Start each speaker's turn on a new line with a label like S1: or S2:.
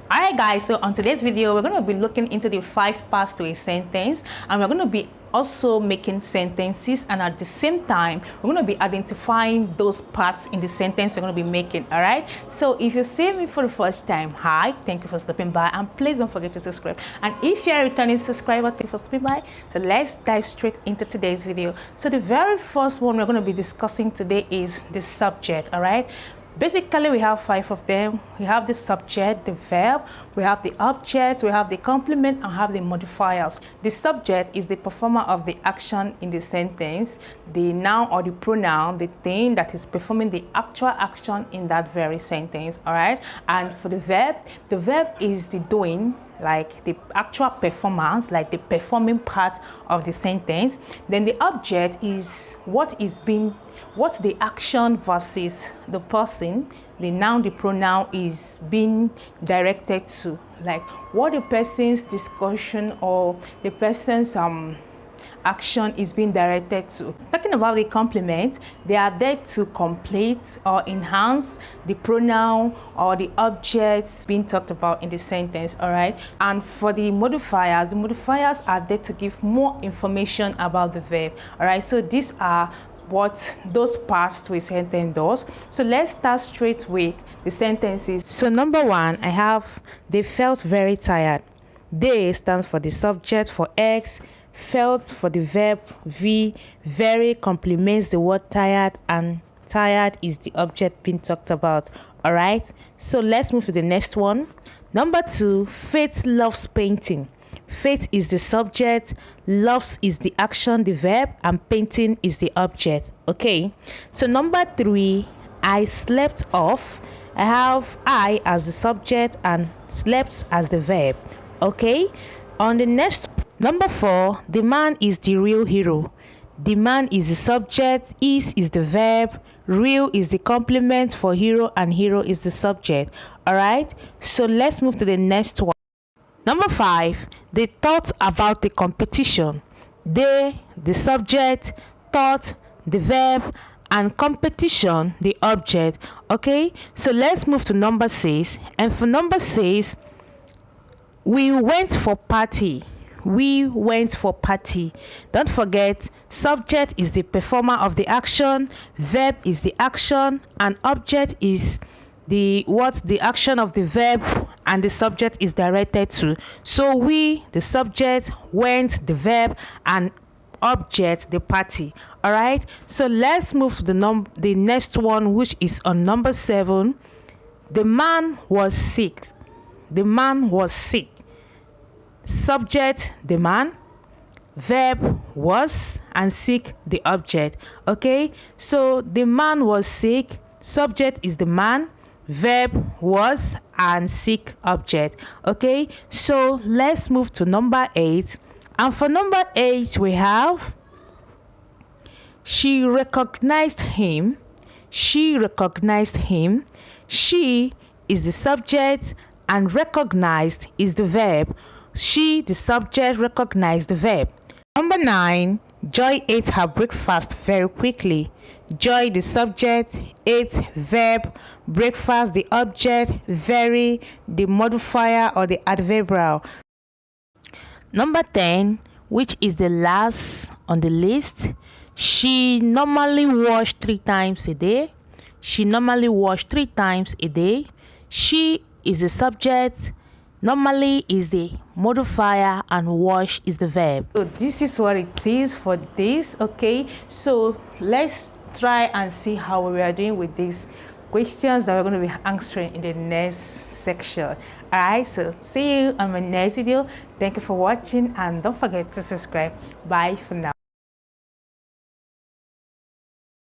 S1: Alright guys, so on today's video we're going to be looking into the 5 parts to a sentence, and we're going to be also making sentences, and at the same time we're going to be identifying those parts in the sentence we're going to be making. All right, so if you see me for the first time, hi, thank you for stopping by, and please don't forget to subscribe. And if you're a returning subscriber, thank you for stopping by. So let's dive straight into today's video. So the very first one we're going to be discussing today is the subject. All right, basically we have 5 of them. We have the subject, the verb, we have the object, we have the complement, and have the modifiers. The subject is the performer of the action in the sentence, the noun or the pronoun, the thing that is performing the actual action in that very sentence. All right, and for the verb is the doing, like the actual performance, like the performing part of the sentence. Then the object is what the action versus the person, the noun, the pronoun is being directed to, like what the person's discussion or the person's action is being directed to. Talking about the complement, they are there to complete or enhance the pronoun or the object being talked about in the sentence. All right, and for the modifiers are there to give more information about the verb. All right, so these are what those parts to a sentence does. So let's start straight with the sentences. So number 1, I have they felt very tired. They stands for the subject for X, felt for the verb V, very complements the word tired, and tired is the object being talked about. All right, so let's move to the next one. Number 2, Faith loves painting. Faith is the subject, loves is the action, the verb, and painting is the object. Okay, so number 3, I slept off. I have I as the subject and slept as the verb. Okay, on the next, number 4, the man is the real hero. The man is the subject, is the verb, real is the complement for hero, and hero is the subject. All right, so let's move to the next one. Number 5, they thought about the competition. They, the subject, thought, the verb, and competition, the object. Okay, so let's move to number 6. And for number 6, we went for party. We went for party. Don't forget, subject is the performer of the action, verb is the action, and object is the action of the verb, and the subject is directed to. So we, the subject, went, the verb, and object, the party. All right, so let's move to the next one, which is on number 7. The man was sick. The man was sick. Subject, the man, verb, was, and sick, the object. Okay, so the man was sick, subject is the man, verb, was, and sick, object. Okay, so let's move to number 8. And for number 8, we have she recognized him. She recognized him. She is the subject and recognized is the verb. She, the subject, recognized the verb. Number 9, Joy ate her breakfast very quickly. Joy, the subject, ate, verb, breakfast, the object, very, the modifier or the adverbial. Number 10, which is the last on the list, she normally wash 3 times a day. She normally wash 3 times a day. She is the subject, normally is the modifier, and wash is the verb. So this is what it is for this. Okay, so let's try and see how we are doing with these questions that we're going to be answering in the next section. All right, so see you on my next video. Thank you for watching, and don't forget to subscribe. Bye for now.